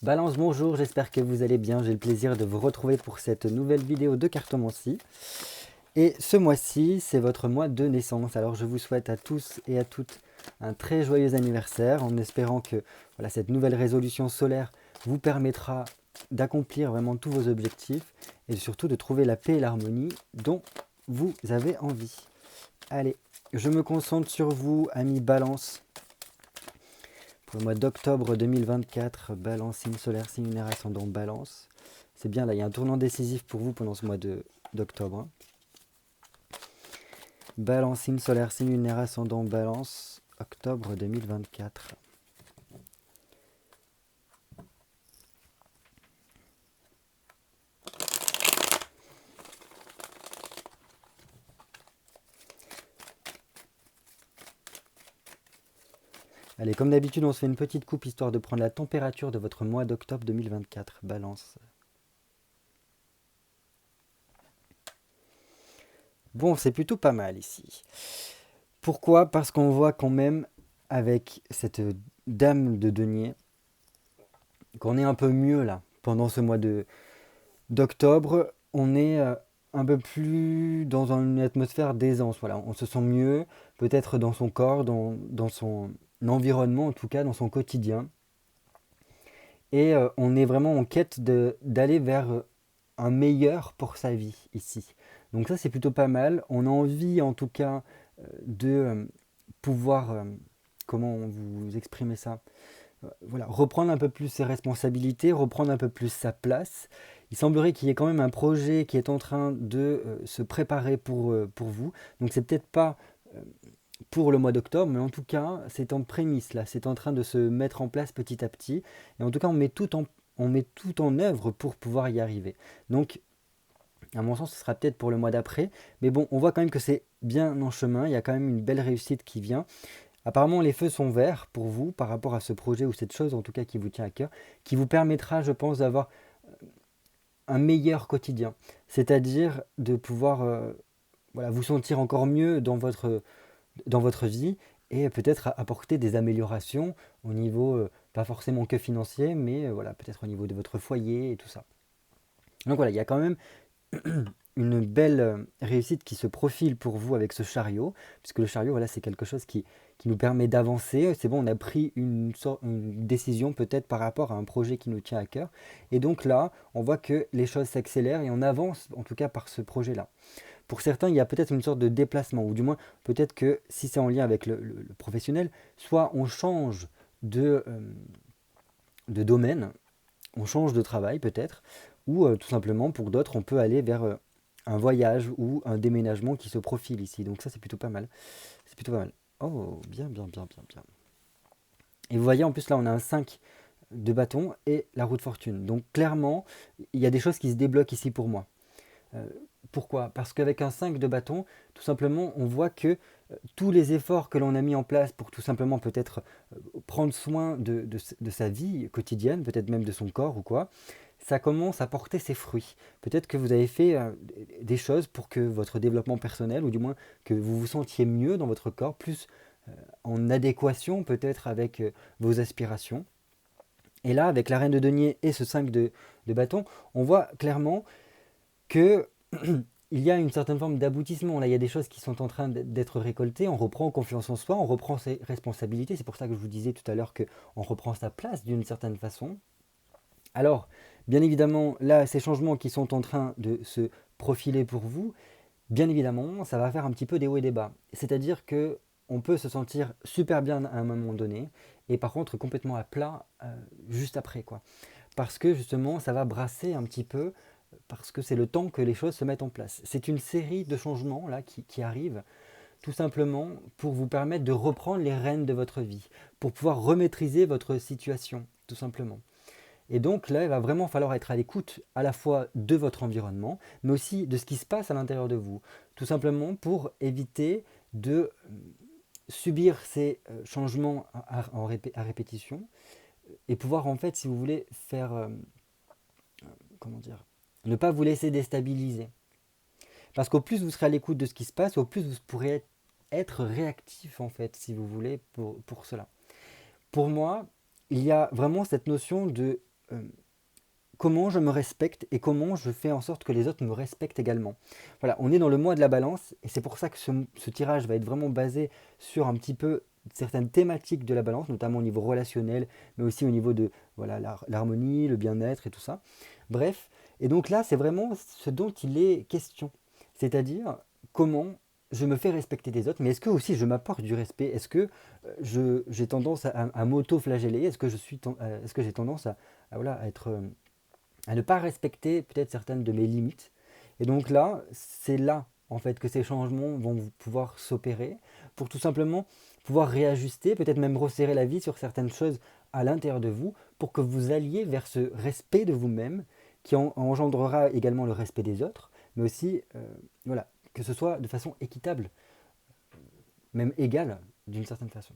Balance, bonjour, j'espère que vous allez bien. J'ai le plaisir de vous retrouver pour cette nouvelle vidéo de cartomancie. Et ce mois-ci, c'est votre mois de naissance. Alors je vous souhaite à tous et à toutes un très joyeux anniversaire en espérant que voilà, cette nouvelle résolution solaire vous permettra d'accomplir vraiment tous vos objectifs et surtout de trouver la paix et l'harmonie dont vous avez envie. Allez, je me concentre sur vous, amis Balance. Pour le mois d'octobre 2024, Balance, signe solaire, signe lunaire, ascendant Balance. C'est bien, là, il y a un tournant décisif pour vous pendant ce mois d'octobre. Balance, signe solaire, signe lunaire, ascendant Balance, octobre 2024. Allez, comme d'habitude, on se fait une petite coupe histoire de prendre la température de votre mois d'octobre 2024. Balance. Bon, c'est plutôt pas mal ici. Pourquoi? Parce qu'on voit quand même, avec cette dame de denier, qu'on est un peu mieux là, pendant ce mois d'octobre. On est un peu plus dans une atmosphère d'aisance. Voilà, on se sent mieux, peut-être dans son corps, dans son environnement, en tout cas dans son quotidien. Et on est vraiment en quête d'aller vers un meilleur pour sa vie ici. Donc ça, c'est plutôt pas mal. On a envie, en tout cas, de pouvoir, comment vous exprimez ça? Voilà, reprendre un peu plus ses responsabilités, reprendre un peu plus sa place. Il semblerait qu'il y ait quand même un projet qui est en train de se préparer pour vous. Donc c'est peut-être pas pour le mois d'octobre, mais en tout cas, c'est en prémisse là, c'est en train de se mettre en place petit à petit. Et en tout cas, on met tout en œuvre pour pouvoir y arriver. Donc, à mon sens, ce sera peut-être pour le mois d'après. Mais bon, on voit quand même que c'est bien en chemin. Il y a quand même une belle réussite qui vient. Apparemment, les feux sont verts pour vous par rapport à ce projet ou cette chose, en tout cas, qui vous tient à cœur, qui vous permettra, je pense, d'avoir un meilleur quotidien. C'est-à-dire de pouvoir voilà, vous sentir encore mieux dans votre vie et peut-être apporter des améliorations au niveau, pas forcément que financier, mais voilà, peut-être au niveau de votre foyer et tout ça. Donc voilà, il y a quand même une belle réussite qui se profile pour vous avec ce chariot, puisque le chariot, voilà, c'est quelque chose qui nous permet d'avancer. C'est bon, on a pris une décision peut-être par rapport à un projet qui nous tient à cœur. Et donc là, on voit que les choses s'accélèrent et on avance, en tout cas par ce projet-là. Pour certains, il y a peut-être une sorte de déplacement, ou du moins peut-être que si c'est en lien avec le professionnel, soit on change de domaine, on change de travail peut-être, ou tout simplement pour d'autres, on peut aller vers un voyage ou un déménagement qui se profile ici. Donc ça, c'est plutôt pas mal. C'est plutôt pas mal. Oh, bien, bien, bien, bien, bien. Et vous voyez, en plus là, on a un 5 de bâton et la roue de fortune. Donc clairement, il y a des choses qui se débloquent ici pour moi. Euh, Pourquoi? Parce qu'avec un 5 de bâton, tout simplement, on voit que tous les efforts que l'on a mis en place pour tout simplement peut-être prendre soin de sa vie quotidienne, peut-être même de son corps ou quoi, ça commence à porter ses fruits. Peut-être que vous avez fait des choses pour que votre développement personnel, ou du moins que vous vous sentiez mieux dans votre corps, plus en adéquation peut-être avec vos aspirations. Et là, avec la reine de denier et ce 5 de bâton, on voit clairement que il y a une certaine forme d'aboutissement. Là, il y a des choses qui sont en train d'être récoltées. On reprend confiance en soi, on reprend ses responsabilités. C'est pour ça que je vous disais tout à l'heure qu'on reprend sa place d'une certaine façon. Alors, bien évidemment, là, ces changements qui sont en train de se profiler pour vous, bien évidemment, ça va faire un petit peu des hauts et des bas. C'est-à-dire que on peut se sentir super bien à un moment donné, et par contre complètement à plat juste après, quoi. Parce que justement, ça va brasser un petit peu, parce que c'est le temps que les choses se mettent en place. C'est une série de changements là qui arrivent tout simplement pour vous permettre de reprendre les rênes de votre vie, pour pouvoir remaîtriser votre situation, tout simplement. Et donc là, il va vraiment falloir être à l'écoute à la fois de votre environnement, mais aussi de ce qui se passe à l'intérieur de vous. Tout simplement pour éviter de subir ces changements à répétition et pouvoir en fait, si vous voulez, faire, comment dire, ne pas vous laisser déstabiliser. Parce qu'au plus vous serez à l'écoute de ce qui se passe, au plus vous pourrez être réactif en fait, si vous voulez, pour cela. Pour moi, il y a vraiment cette notion de euh, comment je me respecte et comment je fais en sorte que les autres me respectent également. Voilà, on est dans le mois de la balance et c'est pour ça que ce tirage va être vraiment basé sur un petit peu certaines thématiques de la balance, notamment au niveau relationnel, mais aussi au niveau de voilà, l'harmonie, le bien-être et tout ça. Bref, et donc là, c'est vraiment ce dont il est question. C'est-à-dire comment je me fais respecter des autres, mais est-ce que aussi je m'apporte du respect? Est-ce que j'ai tendance à m'auto-flageller? Est-ce que j'ai tendance voilà, à être à ne pas respecter peut-être certaines de mes limites. Et donc là, c'est là en fait que ces changements vont pouvoir s'opérer pour tout simplement pouvoir réajuster, peut-être même resserrer la vie sur certaines choses à l'intérieur de vous pour que vous alliez vers ce respect de vous-même qui engendrera également le respect des autres, mais aussi voilà, que ce soit de façon équitable, même égale d'une certaine façon.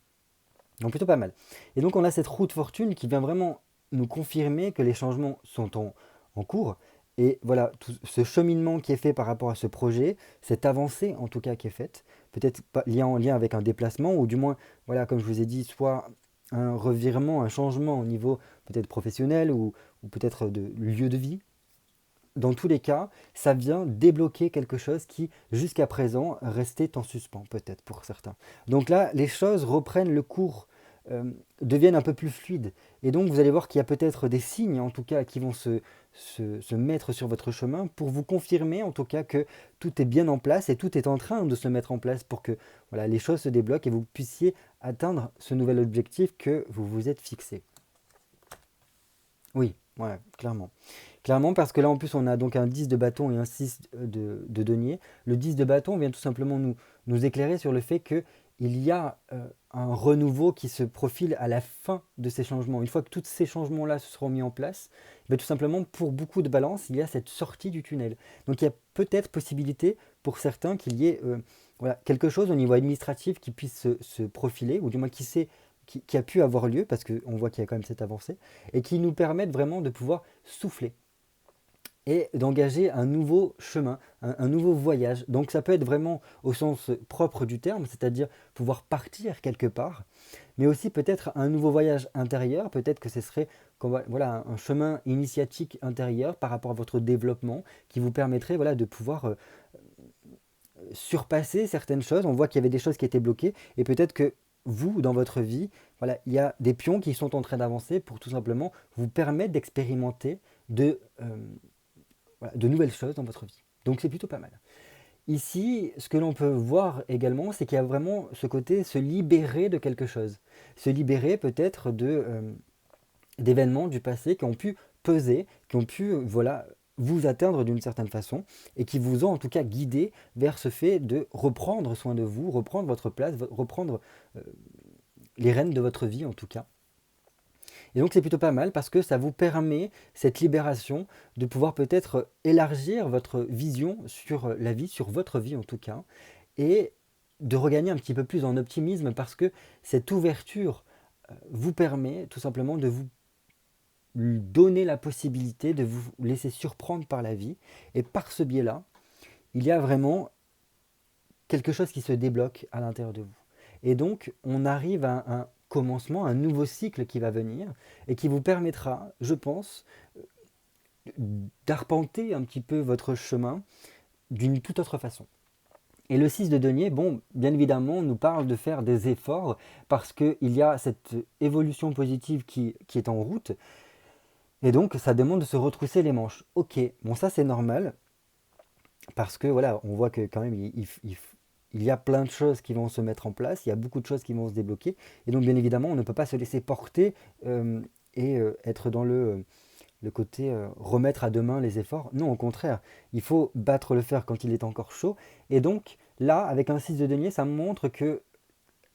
Donc plutôt pas mal. Et donc on a cette roue de fortune qui vient vraiment nous confirmer que les changements sont en cours. Et voilà, tout ce cheminement qui est fait par rapport à ce projet, cette avancée en tout cas qui est faite, peut-être pas en lien avec un déplacement, ou du moins, voilà, comme je vous ai dit, soit un revirement, un changement au niveau peut-être professionnel ou peut-être de lieu de vie. Dans tous les cas, ça vient débloquer quelque chose qui, jusqu'à présent, restait en suspens, peut-être pour certains. Donc là, les choses reprennent le cours, deviennent un peu plus fluides. Et donc, vous allez voir qu'il y a peut-être des signes, en tout cas, qui vont se mettre sur votre chemin pour vous confirmer, en tout cas, que tout est bien en place et tout est en train de se mettre en place pour que voilà, les choses se débloquent et vous puissiez atteindre ce nouvel objectif que vous vous êtes fixé. Oui, ouais, clairement. Clairement, parce que là, en plus, on a donc un 10 de bâton et un 6 de denier. Le 10 de bâton vient tout simplement nous éclairer sur le fait qu'il y a un renouveau qui se profile à la fin de ces changements. Une fois que tous ces changements-là se seront mis en place, ben, tout simplement, pour beaucoup de balance, il y a cette sortie du tunnel. Donc, il y a peut-être possibilité pour certains qu'il y ait voilà, quelque chose au niveau administratif qui puisse se profiler, ou du moins qui a pu avoir lieu, parce qu'on voit qu'il y a quand même cette avancée, et qui nous permettent vraiment de pouvoir souffler et d'engager un nouveau chemin, un nouveau voyage. Donc ça peut être vraiment au sens propre du terme, c'est-à-dire pouvoir partir quelque part, mais aussi peut-être un nouveau voyage intérieur, peut-être que ce serait comme, voilà, un chemin initiatique intérieur par rapport à votre développement qui vous permettrait voilà, de pouvoir surpasser certaines choses. On voit qu'il y avait des choses qui étaient bloquées et peut-être que vous, dans votre vie, voilà, il y a des pions qui sont en train d'avancer pour tout simplement vous permettre d'expérimenter voilà, de nouvelles choses dans votre vie. Donc c'est plutôt pas mal. Ici, ce que l'on peut voir également, c'est qu'il y a vraiment ce côté se libérer de quelque chose. Se libérer peut-être d'événements du passé qui ont pu peser, qui ont pu voilà, vous atteindre d'une certaine façon et qui vous ont en tout cas guidé vers ce fait de reprendre soin de vous, reprendre votre place, reprendre euh, les rênes de votre vie en tout cas. Et donc c'est plutôt pas mal parce que ça vous permet, cette libération, de pouvoir peut-être élargir votre vision sur la vie, sur votre vie en tout cas, et de regagner un petit peu plus en optimisme parce que cette ouverture vous permet tout simplement de vous donner la possibilité de vous laisser surprendre par la vie. Et par ce biais-là, il y a vraiment quelque chose qui se débloque à l'intérieur de vous. Et donc, on arrive à un commencement, un nouveau cycle qui va venir et qui vous permettra, je pense, d'arpenter un petit peu votre chemin d'une toute autre façon. Et le 6 de denier, bon, bien évidemment, nous parle de faire des efforts parce qu'il y a cette évolution positive qui est en route. Et donc, ça demande de se retrousser les manches. Ok, bon, ça c'est normal parce que voilà, on voit que quand même, il y a plein de choses qui vont se mettre en place, il y a beaucoup de choses qui vont se débloquer. Et donc, bien évidemment, on ne peut pas se laisser porter être dans le côté remettre à demain les efforts. Non, au contraire, il faut battre le fer quand il est encore chaud. Et donc, là, avec un 6 de denier, ça montre que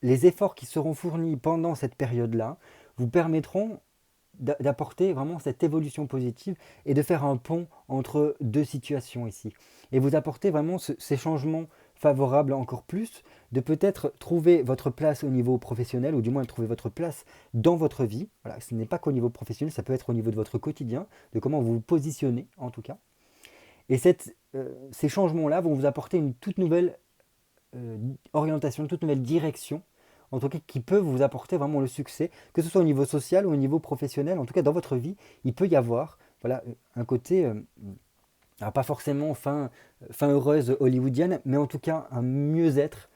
les efforts qui seront fournis pendant cette période-là vous permettront d'apporter vraiment cette évolution positive et de faire un pont entre deux situations ici. Et vous apportez vraiment ces changements favorables encore plus, de peut-être trouver votre place au niveau professionnel, ou du moins trouver votre place dans votre vie. Voilà, ce n'est pas qu'au niveau professionnel, ça peut être au niveau de votre quotidien, de comment vous vous positionnez en tout cas. Et ces changements-là vont vous apporter une toute nouvelle orientation, une toute nouvelle direction en tout cas qui peut vous apporter vraiment le succès, que ce soit au niveau social ou au niveau professionnel, en tout cas dans votre vie, il peut y avoir voilà, un côté, alors pas forcément fin heureuse hollywoodienne, mais en tout cas un mieux-être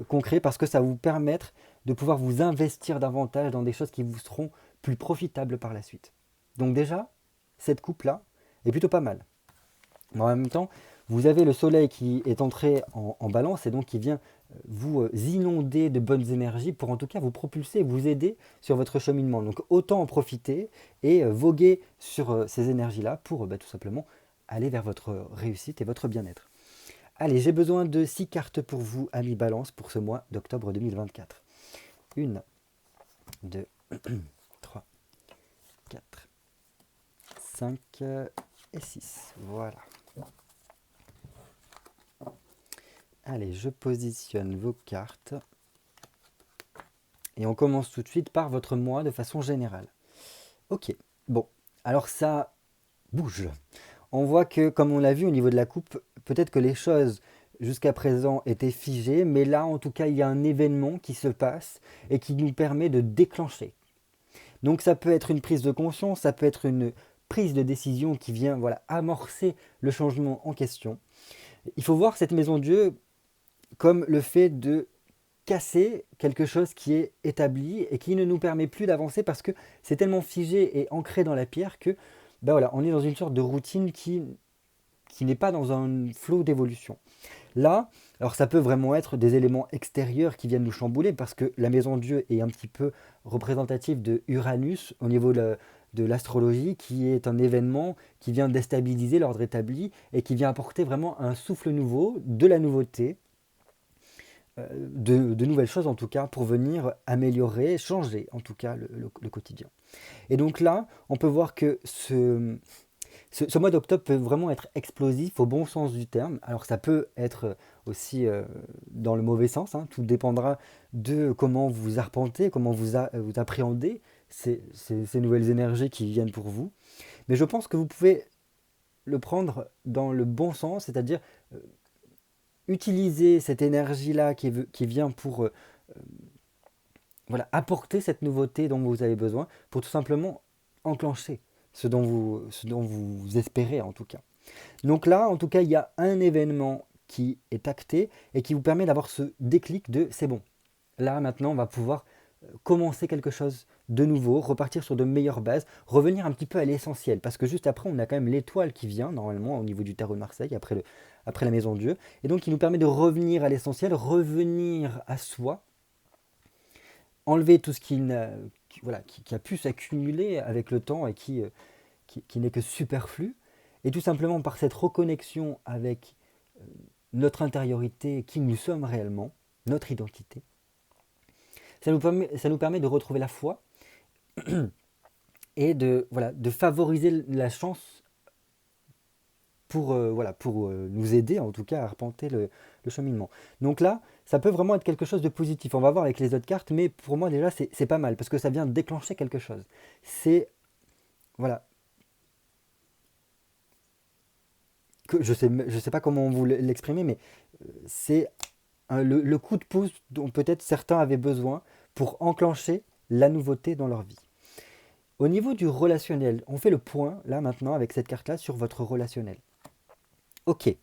concret parce que ça va vous permettre de pouvoir vous investir davantage dans des choses qui vous seront plus profitables par la suite. Donc déjà, cette coupe-là est plutôt pas mal. Mais en même temps, vous avez le soleil qui est entré en balance et donc qui vient vous inonder de bonnes énergies pour en tout cas vous propulser, vous aider sur votre cheminement. Donc autant en profiter et voguer sur ces énergies-là pour tout simplement aller vers votre réussite et votre bien-être. Allez, j'ai besoin de 6 cartes pour vous, amis Balance, pour ce mois d'octobre 2024. 1, 2, 3, 4, 5 et 6. Voilà. Allez, je positionne vos cartes. Et on commence tout de suite par votre mois de façon générale. Ok, bon, alors ça bouge. On voit que, comme on l'a vu au niveau de la coupe, peut-être que les choses jusqu'à présent étaient figées, mais là, en tout cas, il y a un événement qui se passe et qui nous permet de déclencher. Donc ça peut être une prise de conscience, ça peut être une prise de décision qui vient amorcer le changement en question. Il faut voir cette maison de Dieu comme le fait de casser quelque chose qui est établi et qui ne nous permet plus d'avancer parce que c'est tellement figé et ancré dans la pierre que on est dans une sorte de routine qui n'est pas dans un flot d'évolution. Là, alors ça peut vraiment être des éléments extérieurs qui viennent nous chambouler parce que la maison de Dieu est un petit peu représentative de Uranus au niveau de l'astrologie, qui est un événement qui vient déstabiliser l'ordre établi et qui vient apporter vraiment un souffle nouveau, de la nouveauté, de nouvelles choses en tout cas, pour venir améliorer, changer en tout cas le quotidien. Et donc là, on peut voir que ce mois d'octobre peut vraiment être explosif au bon sens du terme. Alors ça peut être aussi dans le mauvais sens, hein. Tout dépendra de comment vous arpentez, comment vous appréhendez ces nouvelles énergies qui viennent pour vous. Mais je pense que vous pouvez le prendre dans le bon sens, c'est-à-dire utiliser cette énergie-là qui vient pour apporter cette nouveauté dont vous avez besoin, pour tout simplement enclencher ce dont vous espérez en tout cas. Donc là, en tout cas, il y a un événement qui est acté et qui vous permet d'avoir ce déclic de c'est bon. Là, maintenant, on va pouvoir commencer quelque chose de nouveau, repartir sur de meilleures bases, revenir un petit peu à l'essentiel. Parce que juste après, on a quand même l'étoile qui vient, normalement, au niveau du tarot de Marseille, après la Maison de Dieu. Et donc, il nous permet de revenir à l'essentiel, revenir à soi, enlever tout ce qui a pu s'accumuler avec le temps et qui n'est que superflu. Et tout simplement par cette reconnexion avec notre intériorité, qui nous sommes réellement, notre identité, ça nous permet de retrouver la foi et de favoriser la chance pour nous aider en tout cas à arpenter le cheminement. Donc là, ça peut vraiment être quelque chose de positif. On va voir avec les autres cartes, mais pour moi déjà c'est pas mal parce que ça vient déclencher quelque chose. C'est que je sais pas comment vous l'exprimer, mais c'est le coup de pouce dont peut-être certains avaient besoin pour enclencher la nouveauté dans leur vie. Au niveau du relationnel, on fait le point là maintenant avec cette carte-là sur votre relationnel. Ok,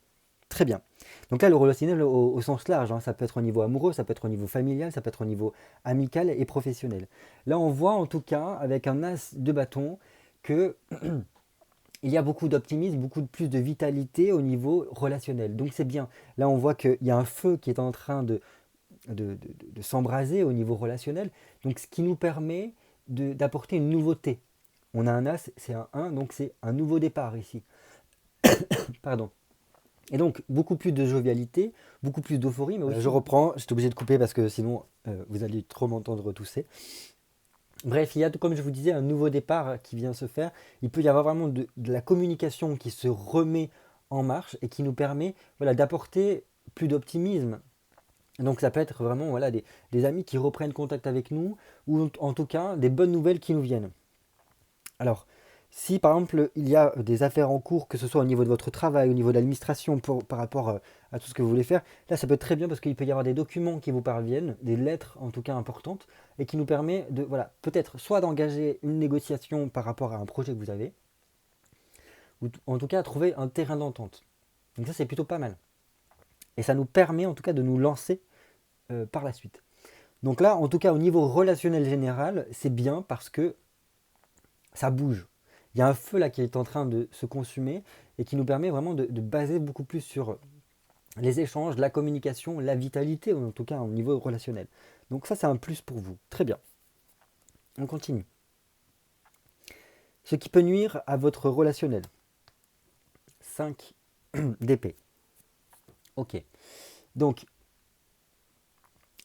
très bien. Donc là, le relationnel au sens large, hein, ça peut être au niveau amoureux, ça peut être au niveau familial, ça peut être au niveau amical et professionnel. Là, on voit en tout cas, avec un as de bâton, que il y a beaucoup d'optimisme, beaucoup plus de vitalité au niveau relationnel. Donc c'est bien. Là, on voit qu'il y a un feu qui est en train de s'embraser au niveau relationnel. Donc ce qui nous permet d'apporter une nouveauté. On a un as, c'est un 1, donc c'est un nouveau départ ici. Pardon. Et donc, beaucoup plus de jovialité, beaucoup plus d'euphorie. Mais aussi... Je reprends, j'étais obligé de couper parce que sinon, vous allez trop m'entendre tousser. Bref, il y a, comme je vous disais, un nouveau départ qui vient se faire. Il peut y avoir vraiment de la communication qui se remet en marche et qui nous permet d'apporter plus d'optimisme. Donc ça peut être vraiment des amis qui reprennent contact avec nous ou en tout cas des bonnes nouvelles qui nous viennent. Alors, Si par exemple il y a des affaires en cours, que ce soit au niveau de votre travail, au niveau de l'administration, par rapport à tout ce que vous voulez faire, là ça peut être très bien parce qu'il peut y avoir des documents qui vous parviennent, des lettres en tout cas importantes, et qui nous permet de, voilà, peut-être soit d'engager une négociation par rapport à un projet que vous avez, ou en tout cas trouver un terrain d'entente. Donc ça c'est plutôt pas mal. Et ça nous permet en tout cas de nous lancer par la suite. Donc là, en tout cas au niveau relationnel général, c'est bien parce que ça bouge. Il y a un feu là qui est en train de se consumer et qui nous permet vraiment de baser beaucoup plus sur les échanges, la communication, la vitalité, en tout cas au niveau relationnel. Donc ça, c'est un plus pour vous. Très bien. On continue. Ce qui peut nuire à votre relationnel. 5 d'épée. Ok. Donc,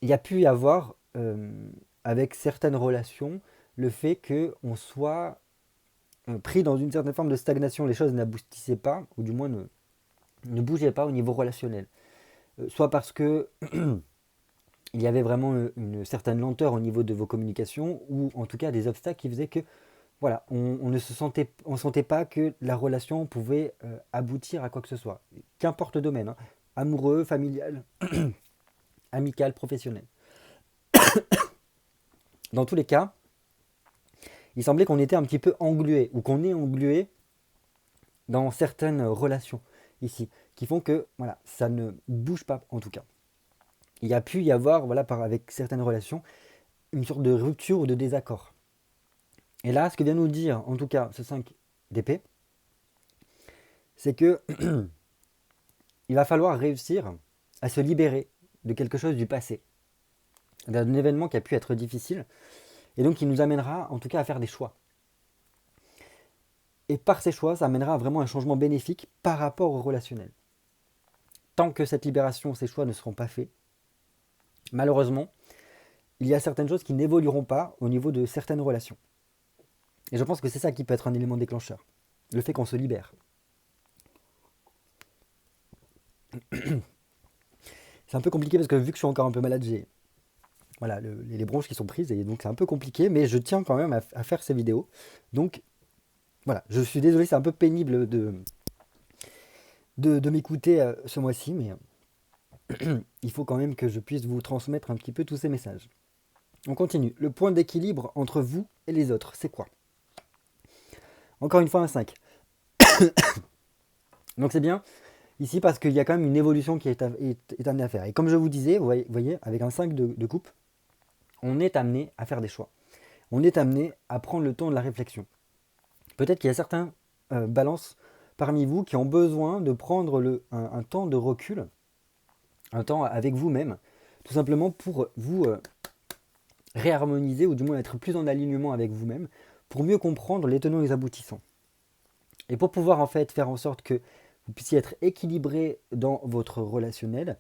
il y a pu y avoir, avec certaines relations, le fait qu'on soit pris dans une certaine forme de stagnation. Les choses n'aboutissaient pas, ou du moins ne bougeaient pas au niveau relationnel. Soit parce que il y avait vraiment une certaine lenteur au niveau de vos communications, ou en tout cas des obstacles qui faisaient que voilà, on ne se sentait, on sentait pas que la relation pouvait aboutir à quoi que ce soit. Qu'importe le domaine, hein, amoureux, familial, amical, professionnel. Dans tous les cas, il semblait qu'on était un petit peu englué, ou qu'on est englué dans certaines relations ici, qui font que voilà, ça ne bouge pas en tout cas. Il y a pu y avoir, voilà, avec certaines relations, une sorte de rupture ou de désaccord. Et là, ce que vient nous dire, en tout cas, ce 5 d'épée, c'est que il va falloir réussir à se libérer de quelque chose du passé, d'un événement qui a pu être difficile, et donc qui nous amènera, en tout cas, à faire des choix. Et par ces choix, ça amènera vraiment un changement bénéfique par rapport au relationnel. Tant que cette libération, ces choix ne seront pas faits, malheureusement, il y a certaines choses qui n'évolueront pas au niveau de certaines relations. Et je pense que c'est ça qui peut être un élément déclencheur. Le fait qu'on se libère. C'est un peu compliqué parce que vu que je suis encore un peu malade, j'ai voilà, les bronches qui sont prises et donc c'est un peu compliqué, mais je tiens quand même à faire ces vidéos. Donc voilà, je suis désolé, c'est un peu pénible de m'écouter ce mois-ci, mais il faut quand même que je puisse vous transmettre un petit peu tous ces messages. On continue. Le point d'équilibre entre vous et les autres, c'est quoi? Encore une fois un 5. Donc c'est bien ici parce qu'il y a quand même une évolution qui est amenée à faire. Et comme je vous disais, vous voyez, avec un 5 de coupe, on est amené à faire des choix. On est amené à prendre le temps de la réflexion. Peut-être qu'il y a certains balances parmi vous qui ont besoin de prendre un temps de recul, un temps avec vous-même, tout simplement pour vous réharmoniser ou du moins être plus en alignement avec vous-même, pour mieux comprendre les tenants et les aboutissants. Et pour pouvoir en fait faire en sorte que vous puissiez être équilibré dans votre relationnel,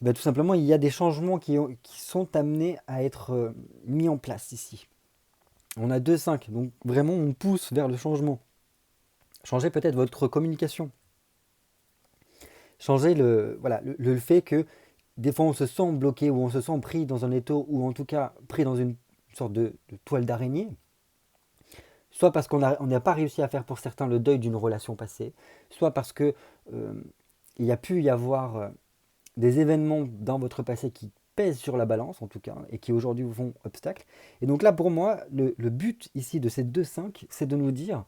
ben, tout simplement il y a des changements qui sont amenés à être mis en place ici. On a 2-5, donc vraiment on pousse vers le changement. Changez peut-être votre communication. Changez le fait que des fois on se sent bloqué ou on se sent pris dans un étau ou en tout cas pris dans une sorte de toile d'araignée. Soit parce qu'on n'a pas réussi à faire pour certains le deuil d'une relation passée, soit parce que il y a pu y avoir des événements dans votre passé qui pèsent sur la balance en tout cas et qui aujourd'hui vous font obstacle. Et donc là pour moi, le but ici de ces 2-5, c'est de nous dire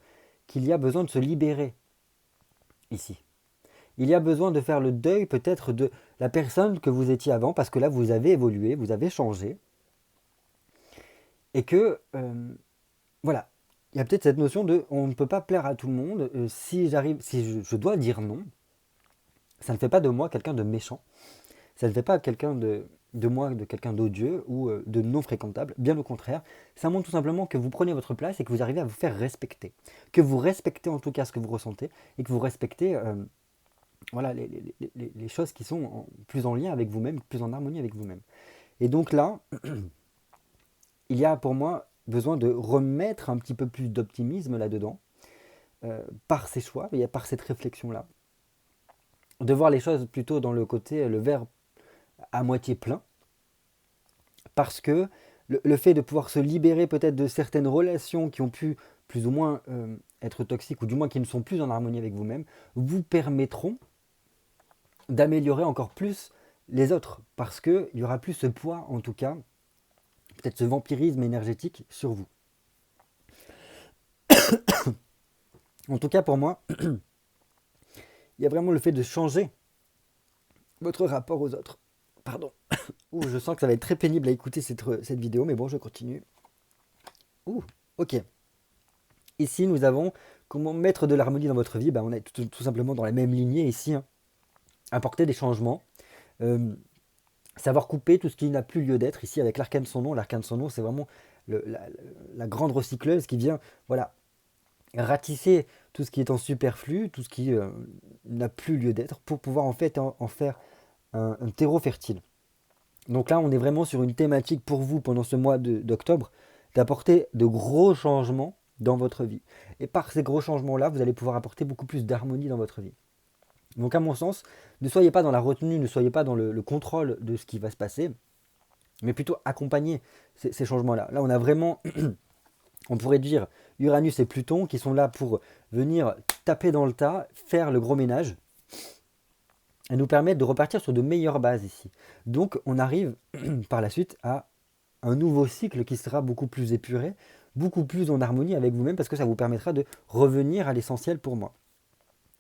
qu'il y a besoin de se libérer ici. Il y a besoin de faire le deuil peut-être de la personne que vous étiez avant parce que là vous avez évolué, vous avez changé. Et que voilà, il y a peut-être cette notion de on ne peut pas plaire à tout le monde. Si je dois dire non, ça ne fait pas de moi quelqu'un de méchant. Ça ne fait pas quelqu'un de moi, de quelqu'un d'odieux ou de non fréquentable. Bien au contraire, ça montre tout simplement que vous prenez votre place et que vous arrivez à vous faire respecter. Que vous respectez en tout cas ce que vous ressentez et que vous respectez voilà, les choses qui sont plus en lien avec vous-même, plus en harmonie avec vous-même. Et donc là, il y a pour moi besoin de remettre un petit peu plus d'optimisme là-dedans, par ces choix, et par cette réflexion-là. De voir les choses plutôt dans le côté, le verre à moitié plein, parce que le fait de pouvoir se libérer peut-être de certaines relations qui ont pu plus ou moins être toxiques, ou du moins qui ne sont plus en harmonie avec vous-même, vous permettront d'améliorer encore plus les autres, parce qu'il y aura plus ce poids, en tout cas, peut-être ce vampirisme énergétique sur vous. En tout cas, pour moi, il y a vraiment le fait de changer votre rapport aux autres. Pardon. Ouh, je sens que ça va être très pénible à écouter cette vidéo, mais bon, je continue. Ouh, ok. Ici, nous avons comment mettre de l'harmonie dans votre vie. Ben, on est tout simplement dans la même lignée ici. Hein. Apporter des changements. Euh, Savoir couper tout ce qui n'a plus lieu d'être. Ici, avec l'arcane son nom. L'arcane son nom, c'est vraiment la grande recycleuse qui vient voilà, ratisser tout ce qui est en superflu, tout ce qui n'a plus lieu d'être, pour pouvoir en fait en faire un terreau fertile. Donc là, on est vraiment sur une thématique pour vous pendant ce mois d'octobre, d'apporter de gros changements dans votre vie. Et par ces gros changements-là, vous allez pouvoir apporter beaucoup plus d'harmonie dans votre vie. Donc à mon sens, ne soyez pas dans la retenue, ne soyez pas dans le contrôle de ce qui va se passer, mais plutôt accompagner ces changements-là. Là, on a vraiment, on pourrait dire, Uranus et Pluton qui sont là pour venir taper dans le tas, faire le gros ménage, et nous permettre de repartir sur de meilleures bases ici. Donc on arrive par la suite à un nouveau cycle qui sera beaucoup plus épuré, beaucoup plus en harmonie avec vous-même, parce que ça vous permettra de revenir à l'essentiel pour moi.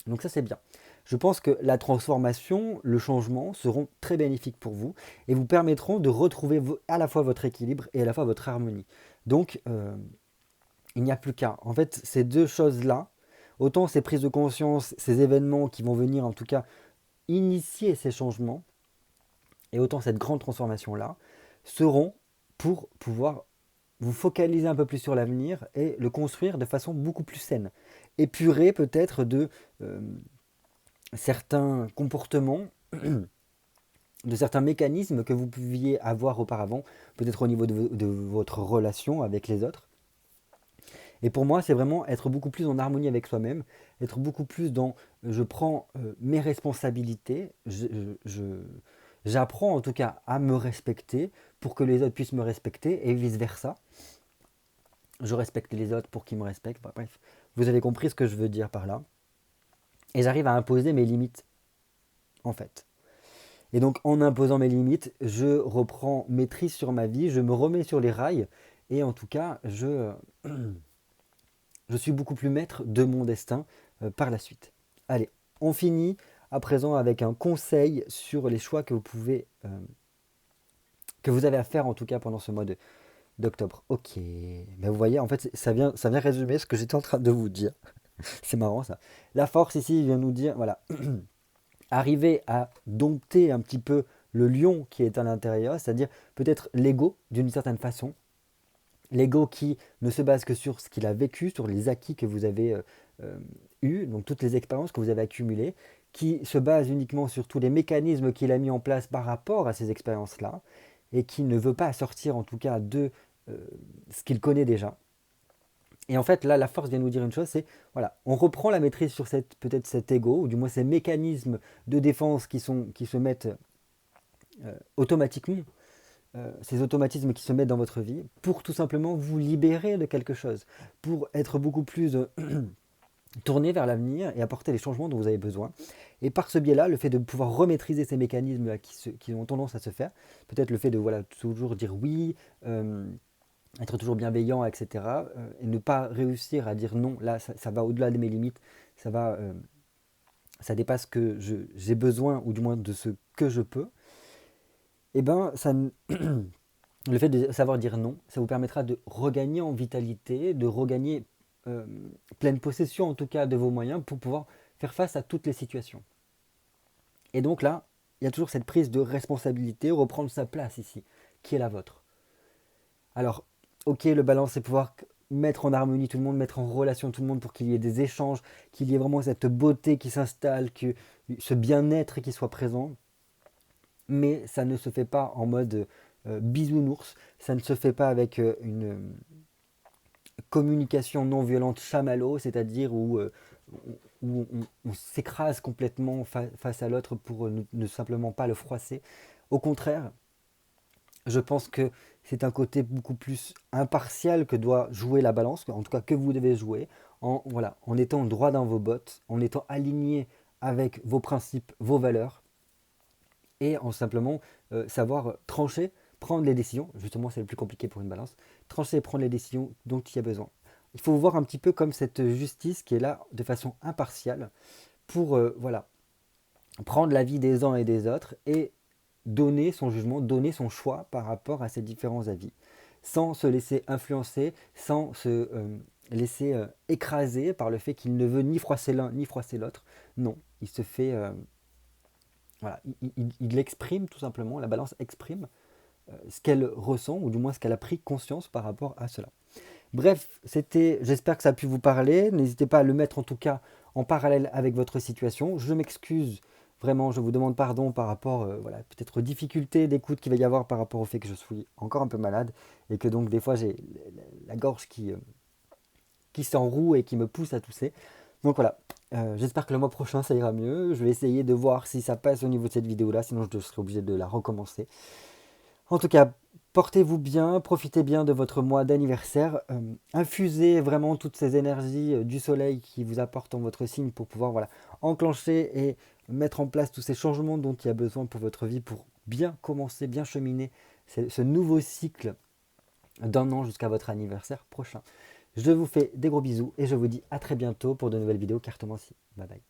Donc ça c'est bien. Je pense que la transformation, le changement seront très bénéfiques pour vous et vous permettront de retrouver à la fois votre équilibre et à la fois votre harmonie. Donc il n'y a plus qu'à. En fait, ces deux choses-là, autant ces prises de conscience, ces événements qui vont venir en tout cas initier ces changements, et autant cette grande transformation-là, seront pour pouvoir vous focaliser un peu plus sur l'avenir et le construire de façon beaucoup plus saine. Épurer peut-être de certains comportements, de certains mécanismes que vous pouviez avoir auparavant, peut-être au niveau de votre relation avec les autres. Et pour moi, c'est vraiment être beaucoup plus en harmonie avec soi-même, être beaucoup plus dans je prends mes responsabilités, j'apprends en tout cas à me respecter pour que les autres puissent me respecter et vice-versa. Je respecte les autres pour qu'ils me respectent. Bref, vous avez compris ce que je veux dire par là. Et j'arrive à imposer mes limites, en fait. Et donc, en imposant mes limites, je reprends maîtrise sur ma vie, je me remets sur les rails, et en tout cas, je suis beaucoup plus maître de mon destin par la suite. Allez, on finit à présent avec un conseil sur les choix que que vous avez à faire en tout cas pendant ce mois d'octobre. Ok, ben vous voyez, en fait, ça vient résumer ce que j'étais en train de vous dire. C'est marrant ça. La force ici vient nous dire, voilà, arriver à dompter un petit peu le lion qui est à l'intérieur, c'est-à-dire peut-être l'ego d'une certaine façon. L'ego qui ne se base que sur ce qu'il a vécu, sur les acquis que vous avez eus, donc toutes les expériences que vous avez accumulées, qui se base uniquement sur tous les mécanismes qu'il a mis en place par rapport à ces expériences-là, et qui ne veut pas sortir en tout cas de ce qu'il connaît déjà. Et en fait, là, la force vient nous dire une chose, c'est, voilà, on reprend la maîtrise sur peut-être cet ego, ou du moins ces mécanismes de défense qui se mettent automatiquement, ces automatismes qui se mettent dans votre vie, pour tout simplement vous libérer de quelque chose, pour être beaucoup plus tourné vers l'avenir et apporter les changements dont vous avez besoin. Et par ce biais-là, le fait de pouvoir remaîtriser ces mécanismes qui ont tendance à se faire, peut-être le fait de voilà, toujours dire oui, être toujours bienveillant, etc. Et ne pas réussir à dire non, là ça va au-delà de mes limites, ça dépasse ce que j'ai besoin, ou du moins de ce que je peux, et ben ça, le fait de savoir dire non, ça vous permettra de regagner en vitalité, de regagner pleine possession en tout cas de vos moyens pour pouvoir faire face à toutes les situations. Et donc là, il y a toujours cette prise de responsabilité, reprendre sa place ici, qui est la vôtre. Alors, ok, le balance, c'est pouvoir mettre en harmonie tout le monde, mettre en relation tout le monde pour qu'il y ait des échanges, qu'il y ait vraiment cette beauté qui s'installe, que ce bien-être qui soit présent. Mais ça ne se fait pas en mode bisounours, ça ne se fait pas avec une communication non violente chamallow, c'est-à-dire où on s'écrase complètement face à l'autre pour ne simplement pas le froisser. Au contraire, je pense que c'est un côté beaucoup plus impartial que doit jouer la balance, en tout cas que vous devez jouer, voilà, en étant droit dans vos bottes, en étant aligné avec vos principes, vos valeurs, et en simplement savoir trancher, prendre les décisions. Justement, c'est le plus compliqué pour une balance. Trancher et prendre les décisions dont il y a besoin. Il faut voir un petit peu comme cette justice qui est là de façon impartiale pour voilà, prendre l'avis des uns et des autres et donner son jugement, donner son choix par rapport à ces différents avis, sans se laisser influencer, sans se laisser écraser par le fait qu'il ne veut ni froisser l'un ni froisser l'autre. Non, il se fait, voilà, il exprime tout simplement, la balance exprime ce qu'elle ressent, ou du moins ce qu'elle a pris conscience par rapport à cela. Bref, j'espère que ça a pu vous parler. N'hésitez pas à le mettre en tout cas en parallèle avec votre situation. Je m'excuse, vraiment, je vous demande pardon par rapport, voilà, peut-être aux difficultés d'écoute qu'il va y avoir par rapport au fait que je suis encore un peu malade et que donc des fois j'ai la gorge qui s'enroue et qui me pousse à tousser. Donc voilà, j'espère que le mois prochain ça ira mieux. Je vais essayer de voir si ça passe au niveau de cette vidéo-là, sinon je serai obligé de la recommencer. En tout cas, portez-vous bien, profitez bien de votre mois d'anniversaire, infusez vraiment toutes ces énergies du soleil qui vous apportent en votre signe pour pouvoir voilà, enclencher et mettre en place tous ces changements dont il y a besoin pour votre vie pour bien commencer, bien cheminer ce nouveau cycle d'un an jusqu'à votre anniversaire prochain. Je vous fais des gros bisous et je vous dis à très bientôt pour de nouvelles vidéos cartomancie. Bye bye.